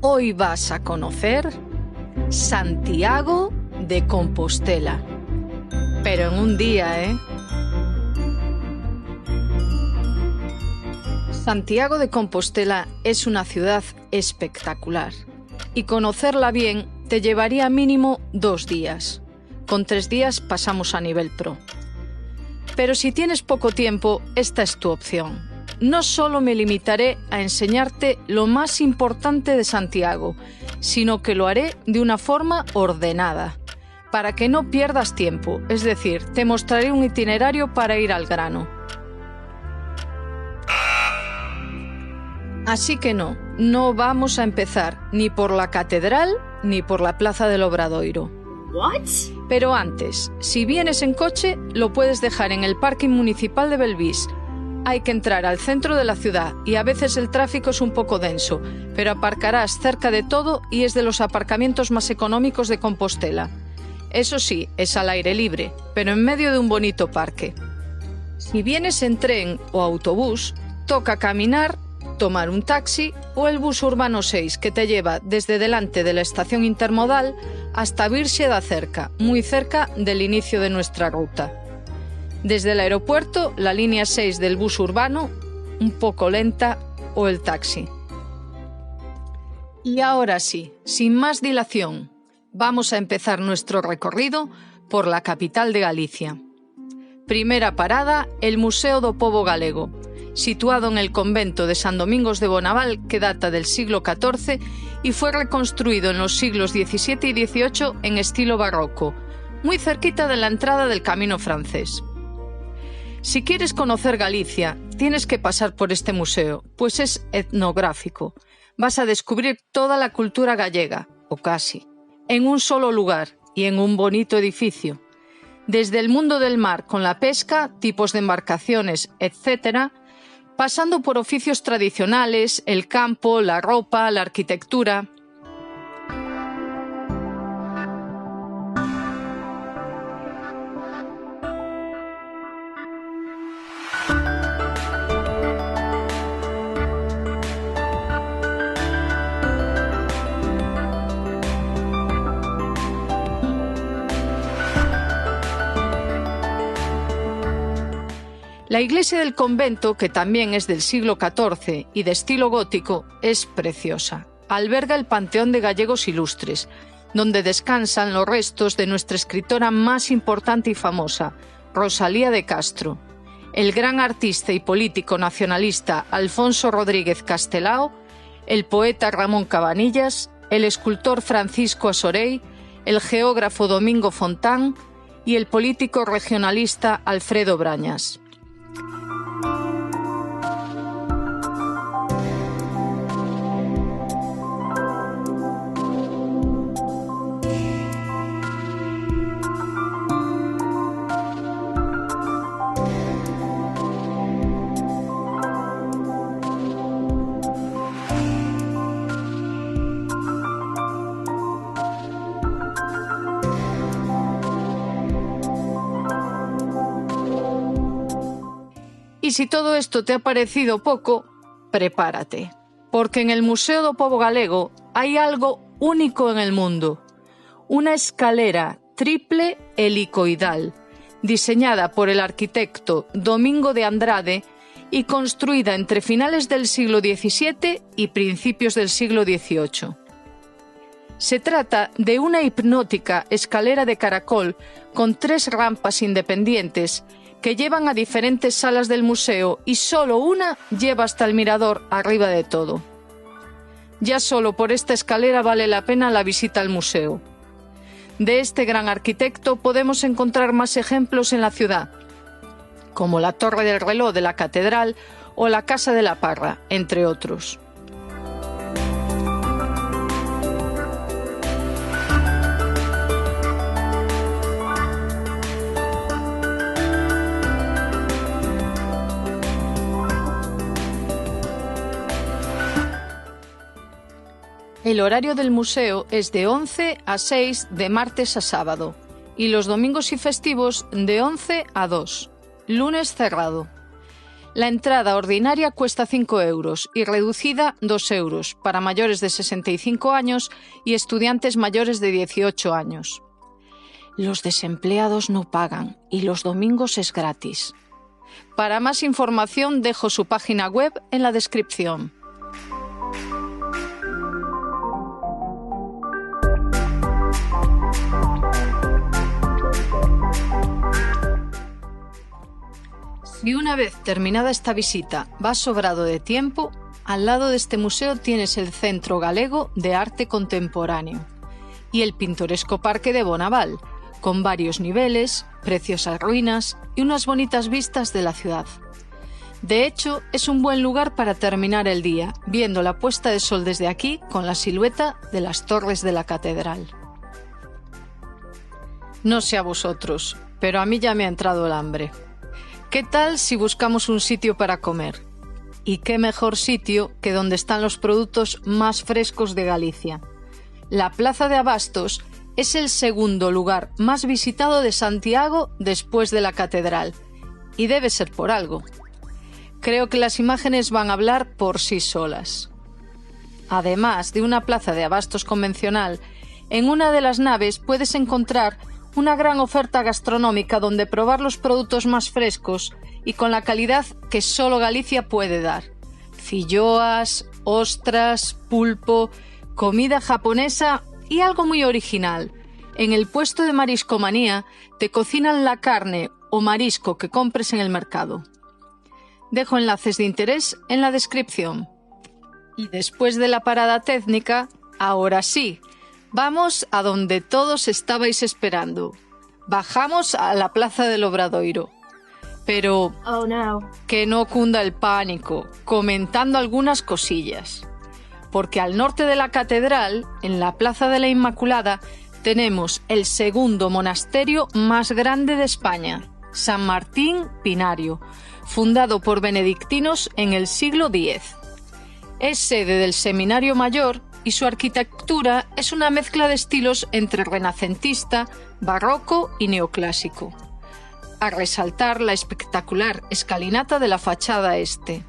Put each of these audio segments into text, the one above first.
Hoy vas a conocer Santiago de Compostela. Pero en un día, ¿eh? Santiago de Compostela es una ciudad espectacular y conocerla bien te llevaría mínimo 2 días. Con 3 días pasamos a nivel pro. Pero si tienes poco tiempo, esta es tu opción. No solo me limitaré a enseñarte lo más importante de Santiago, sino que lo haré de una forma ordenada, para que no pierdas tiempo, es decir, te mostraré un itinerario para ir al grano. Así que no vamos a empezar ni por la catedral ni por la plaza del Obradoiro. What? Pero antes, si vienes en coche, lo puedes dejar en el parking municipal de Belvís. Hay que entrar al centro de la ciudad y a veces el tráfico es un poco denso, pero aparcarás cerca de todo y es de los aparcamientos más económicos de Compostela. Eso sí, es al aire libre, pero en medio de un bonito parque. Si vienes en tren o autobús, toca caminar, tomar un taxi o el bus urbano 6 que te lleva desde delante de la estación intermodal hasta Virxe da Cerca, muy cerca del inicio de nuestra ruta. Desde el aeropuerto, la línea 6 del bus urbano, un poco lenta, o el taxi. Y ahora sí, sin más dilación, vamos a empezar nuestro recorrido por la capital de Galicia. Primera parada, el Museo do Pobo Galego, situado en el convento de San Domingos de Bonaval, que data del siglo XIV y fue reconstruido en los siglos XVII y XVIII en estilo barroco, muy cerquita de la entrada del Camino francés. Si quieres conocer Galicia, tienes que pasar por este museo, pues es etnográfico. Vas a descubrir toda la cultura gallega, o casi, en un solo lugar y en un bonito edificio. Desde el mundo del mar con la pesca, tipos de embarcaciones, etc., pasando por oficios tradicionales, el campo, la ropa, la arquitectura. La iglesia del convento, que también es del siglo XIV y de estilo gótico, es preciosa. Alberga el Panteón de Gallegos Ilustres, donde descansan los restos de nuestra escritora más importante y famosa, Rosalía de Castro, el gran artista y político nacionalista Alfonso Rodríguez Castelao, el poeta Ramón Cabanillas, el escultor Francisco Asorey, el geógrafo Domingo Fontán y el político regionalista Alfredo Brañas. Y si todo esto te ha parecido poco, prepárate, porque en el Museo do Pobo Galego hay algo único en el mundo, una escalera triple helicoidal, diseñada por el arquitecto Domingo de Andrade y construida entre finales del siglo XVII y principios del siglo XVIII. Se trata de una hipnótica escalera de caracol con 3 rampas independientes que llevan a diferentes salas del museo y solo una lleva hasta el mirador arriba de todo. Ya solo por esta escalera vale la pena la visita al museo. De este gran arquitecto podemos encontrar más ejemplos en la ciudad, como la Torre del Reloj de la Catedral o la Casa de la Parra, entre otros. El horario del museo es de 11 a 6 de martes a sábado y los domingos y festivos de 11 a 2, lunes cerrado. La entrada ordinaria cuesta 5 euros y reducida 2 euros para mayores de 65 años y estudiantes mayores de 18 años. Los desempleados no pagan y los domingos es gratis. Para más información dejo su página web en la descripción. Si una vez terminada esta visita vas sobrado de tiempo, al lado de este museo tienes el Centro Galego de Arte Contemporáneo y el pintoresco Parque de Bonaval, con varios niveles, preciosas ruinas y unas bonitas vistas de la ciudad. De hecho, es un buen lugar para terminar el día, viendo la puesta de sol desde aquí con la silueta de las torres de la catedral. No sé a vosotros, pero a mí ya me ha entrado el hambre. ¿Qué tal si buscamos un sitio para comer? Y qué mejor sitio que donde están los productos más frescos de Galicia. La Plaza de Abastos es el segundo lugar más visitado de Santiago después de la catedral, y debe ser por algo. Creo que las imágenes van a hablar por sí solas. Además de una plaza de abastos convencional, en una de las naves puedes encontrar una gran oferta gastronómica donde probar los productos más frescos y con la calidad que solo Galicia puede dar. Filloas, ostras, pulpo, comida japonesa y algo muy original. En el puesto de Mariscomanía te cocinan la carne o marisco que compres en el mercado. Dejo enlaces de interés en la descripción. Y después de la parada técnica, ahora sí, vamos a donde todos estabais esperando. Bajamos a la Plaza del Obradoiro. Pero que no cunda el pánico, comentando algunas cosillas. Porque al norte de la catedral, en la Plaza de la Inmaculada, tenemos el segundo monasterio más grande de España, San Martín Pinario, fundado por benedictinos en el siglo X. Es sede del Seminario Mayor y su arquitectura es una mezcla de estilos entre renacentista, barroco y neoclásico. A resaltar la espectacular escalinata de la fachada este.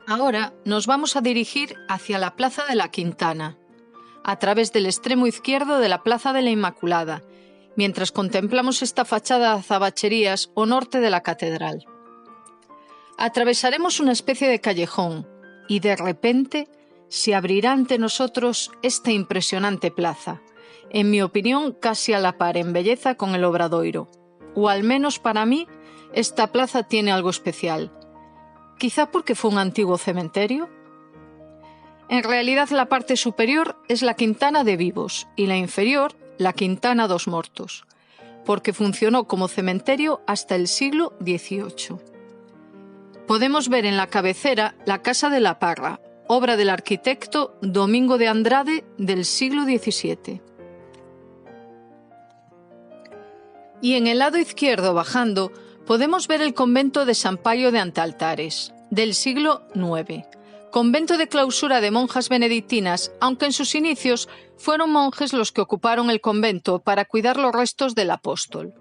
Ahora nos vamos a dirigir hacia la Plaza de la Quintana, a través del extremo izquierdo de la Plaza de la Inmaculada, mientras contemplamos esta fachada de azabacherías o norte de la catedral. Atravesaremos una especie de callejón y de repente se abrirá ante nosotros esta impresionante plaza, en mi opinión casi a la par en belleza con el Obradoiro, o al menos para mí esta plaza tiene algo especial. ¿Quizá porque fue un antiguo cementerio? En realidad la parte superior es la Quintana de Vivos y la inferior la Quintana dos Mortos, porque funcionó como cementerio hasta el siglo XVIII. Podemos ver en la cabecera la Casa de la Parra, obra del arquitecto Domingo de Andrade del siglo XVII. Y en el lado izquierdo, bajando, podemos ver el convento de San Paio de Antaltares, del siglo IX, convento de clausura de monjas benedictinas, aunque en sus inicios fueron monjes los que ocuparon el convento para cuidar los restos del apóstol.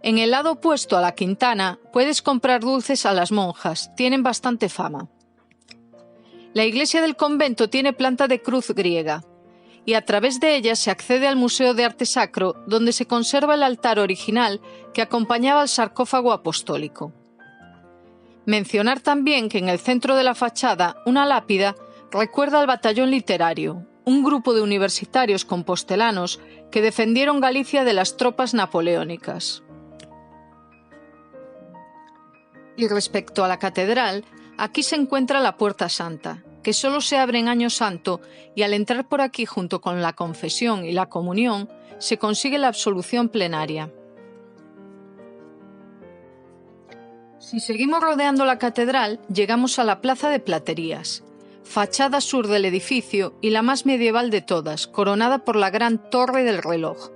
En el lado opuesto a la Quintana puedes comprar dulces a las monjas, tienen bastante fama. La iglesia del convento tiene planta de cruz griega, y a través de ella se accede al Museo de Arte Sacro, donde se conserva el altar original que acompañaba al sarcófago apostólico. Mencionar también que en el centro de la fachada una lápida recuerda al Batallón Literario, un grupo de universitarios compostelanos que defendieron Galicia de las tropas napoleónicas. Y respecto a la catedral, aquí se encuentra la Puerta Santa, que solo se abre en Año Santo y al entrar por aquí junto con la confesión y la comunión se consigue la absolución plenaria. Si seguimos rodeando la catedral, llegamos a la Plaza de Platerías, fachada sur del edificio y la más medieval de todas, coronada por la gran Torre del Reloj.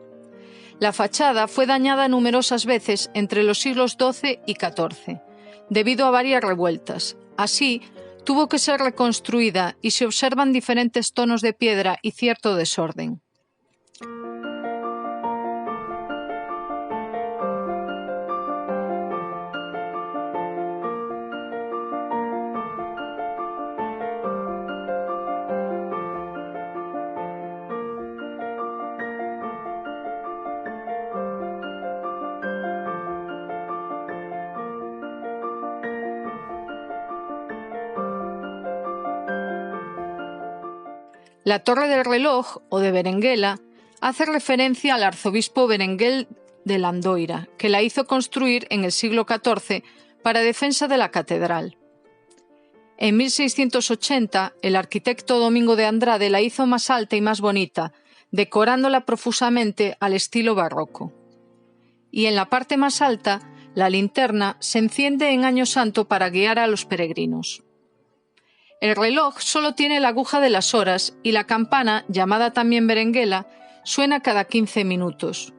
La fachada fue dañada numerosas veces entre los siglos XII y XIV, debido a varias revueltas. Así, tuvo que ser reconstruida y se observan diferentes tonos de piedra y cierto desorden. La Torre del Reloj, o de Berenguela, hace referencia al arzobispo Berenguel de Landoira, que la hizo construir en el siglo XIV para defensa de la catedral. En 1680, el arquitecto Domingo de Andrade la hizo más alta y más bonita, decorándola profusamente al estilo barroco. Y en la parte más alta, la linterna se enciende en Año Santo para guiar a los peregrinos. El reloj solo tiene la aguja de las horas y la campana, llamada también Berenguela, suena cada 15 minutos.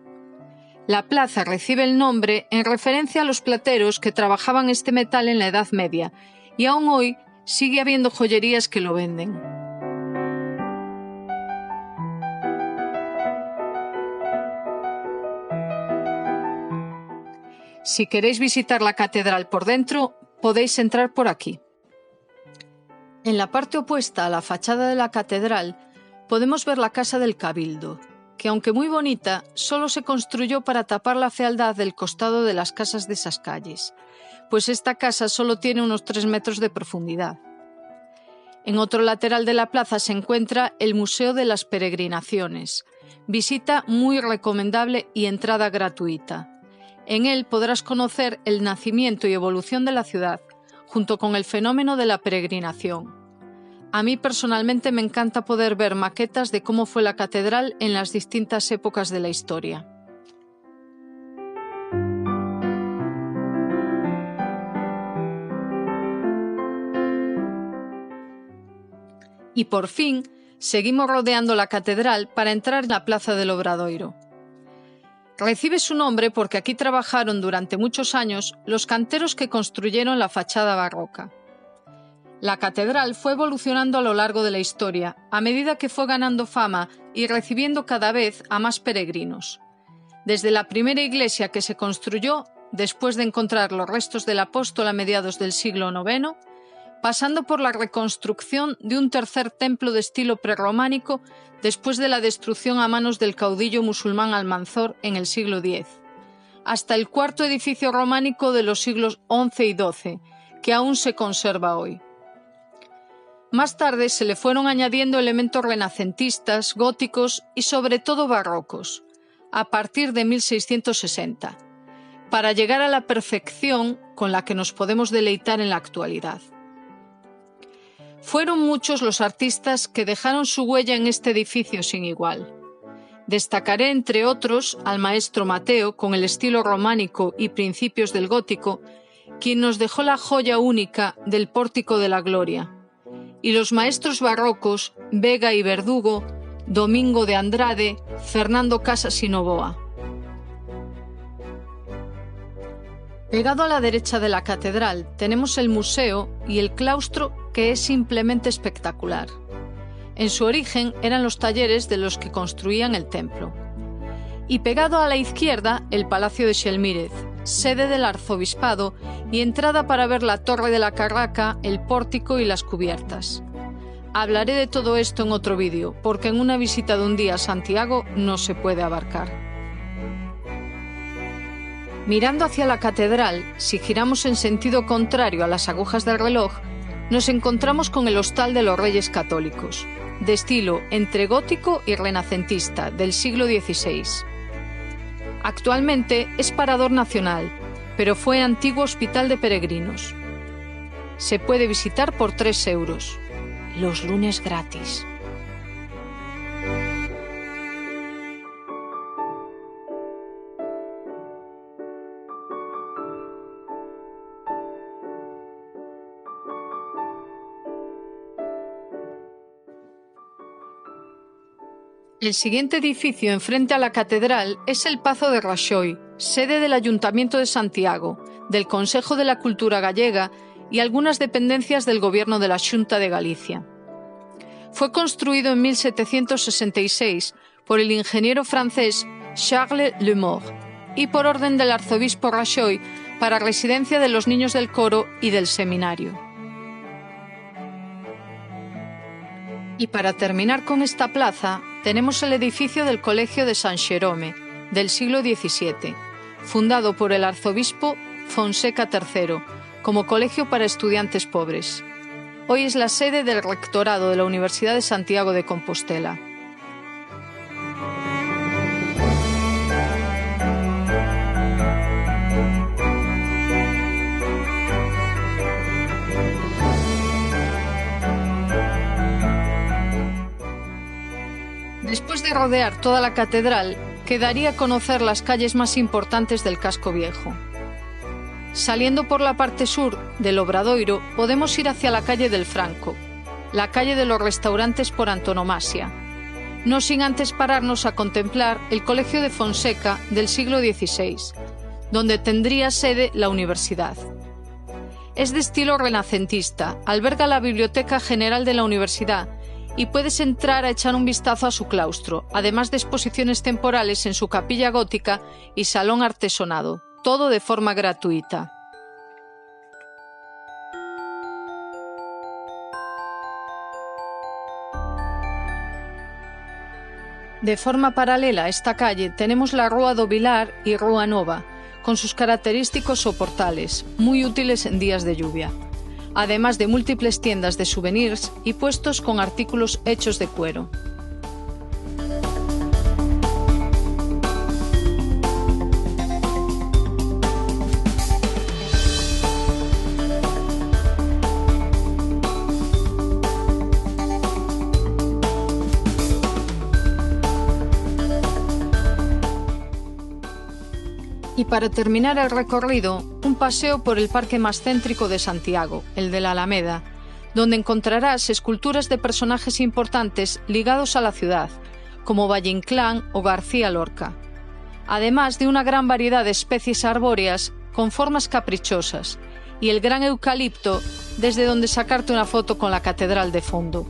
La plaza recibe el nombre en referencia a los plateros que trabajaban este metal en la Edad Media, y aún hoy sigue habiendo joyerías que lo venden. Si queréis visitar la catedral por dentro, podéis entrar por aquí. En la parte opuesta a la fachada de la catedral podemos ver la Casa del Cabildo, que aunque muy bonita, solo se construyó para tapar la fealdad del costado de las casas de esas calles, pues esta casa solo tiene unos 3 metros de profundidad. En otro lateral de la plaza se encuentra el Museo de las Peregrinaciones, visita muy recomendable y entrada gratuita. En él podrás conocer el nacimiento y evolución de la ciudad, junto con el fenómeno de la peregrinación. A mí personalmente me encanta poder ver maquetas de cómo fue la catedral en las distintas épocas de la historia. Y por fin, seguimos rodeando la catedral para entrar en la Plaza del Obradoiro. Recibe su nombre porque aquí trabajaron durante muchos años los canteros que construyeron la fachada barroca. La catedral fue evolucionando a lo largo de la historia, a medida que fue ganando fama y recibiendo cada vez a más peregrinos. Desde la primera iglesia que se construyó, después de encontrar los restos del apóstol a mediados del siglo IX, pasando por la reconstrucción de un tercer templo de estilo prerrománico después de la destrucción a manos del caudillo musulmán Almanzor en el siglo X, hasta el cuarto edificio románico de los siglos XI y XII, que aún se conserva hoy. Más tarde se le fueron añadiendo elementos renacentistas, góticos y sobre todo barrocos, a partir de 1660, para llegar a la perfección con la que nos podemos deleitar en la actualidad. Fueron muchos los artistas que dejaron su huella en este edificio sin igual. Destacaré, entre otros, al maestro Mateo, con el estilo románico y principios del gótico, quien nos dejó la joya única del Pórtico de la Gloria, y los maestros barrocos Vega y Verdugo, Domingo de Andrade, Fernando Casas y Novoa. Pegado a la derecha de la catedral tenemos el museo y el claustro, que es simplemente espectacular. En su origen eran los talleres de los que construían el templo. Y pegado a la izquierda el Palacio de Xelmírez, sede del arzobispado y entrada para ver la Torre de la Carraca, el pórtico y las cubiertas. Hablaré de todo esto en otro vídeo, porque en una visita de un día a Santiago no se puede abarcar. Mirando hacia la catedral, si giramos en sentido contrario a las agujas del reloj, nos encontramos con el Hostal de los Reyes Católicos, de estilo entre gótico y renacentista, del siglo XVI. Actualmente es parador nacional, pero fue antiguo hospital de peregrinos. Se puede visitar por 3 euros, los lunes gratis. El siguiente edificio enfrente a la catedral es el Pazo de Raxoi, sede del Ayuntamiento de Santiago, del Consejo de la Cultura Gallega y algunas dependencias del Gobierno de la Xunta de Galicia. Fue construido en 1766 por el ingeniero francés Charles Lemort y por orden del arzobispo Raxoi para residencia de los niños del coro y del seminario. Y para terminar con esta plaza, tenemos el edificio del Colegio de San Xerome, del siglo XVII, fundado por el arzobispo Fonseca III, como colegio para estudiantes pobres. Hoy es la sede del rectorado de la Universidad de Santiago de Compostela. Después de rodear toda la catedral, quedaría conocer las calles más importantes del casco viejo. Saliendo por la parte sur del Obradoiro, podemos ir hacia la calle del Franco, la calle de los restaurantes por antonomasia, no sin antes pararnos a contemplar el Colegio de Fonseca del siglo XVI, donde tendría sede la universidad. Es de estilo renacentista, alberga la Biblioteca General de la Universidad y puedes entrar a echar un vistazo a su claustro, además de exposiciones temporales en su capilla gótica y salón artesonado, todo de forma gratuita. De forma paralela a esta calle tenemos la Rúa do Vilar y Rúa Nova, con sus característicos soportales, muy útiles en días de lluvia, además de múltiples tiendas de souvenirs y puestos con artículos hechos de cuero. Y para terminar el recorrido, un paseo por el parque más céntrico de Santiago, el de la Alameda, donde encontrarás esculturas de personajes importantes ligados a la ciudad, como Valle Inclán o García Lorca, además de una gran variedad de especies arbóreas con formas caprichosas, y el gran eucalipto desde donde sacarte una foto con la catedral de fondo.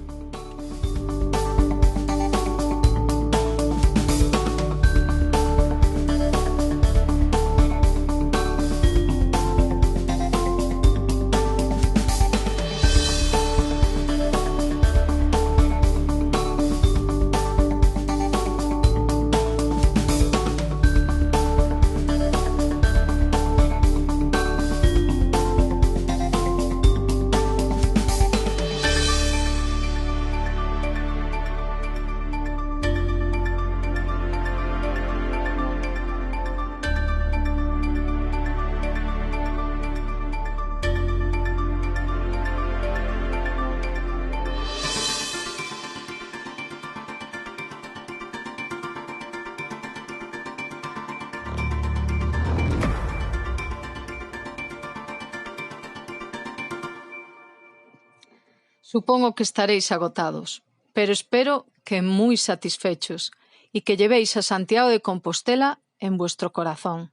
Supongo que estaréis agotados, pero espero que muy satisfechos y que llevéis a Santiago de Compostela en vuestro corazón.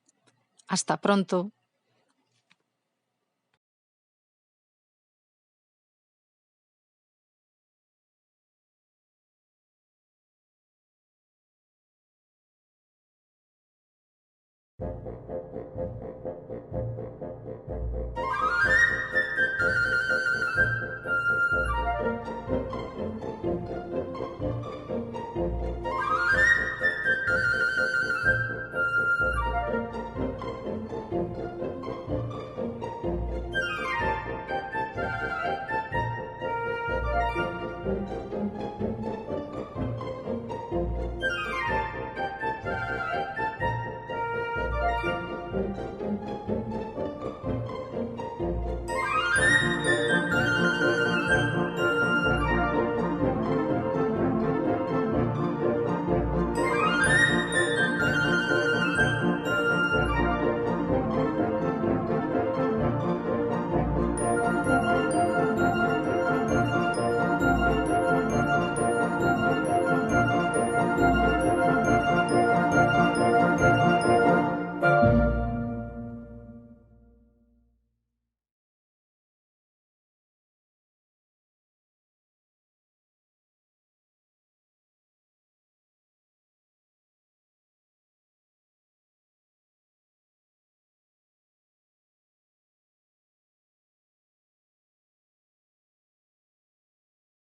Hasta pronto.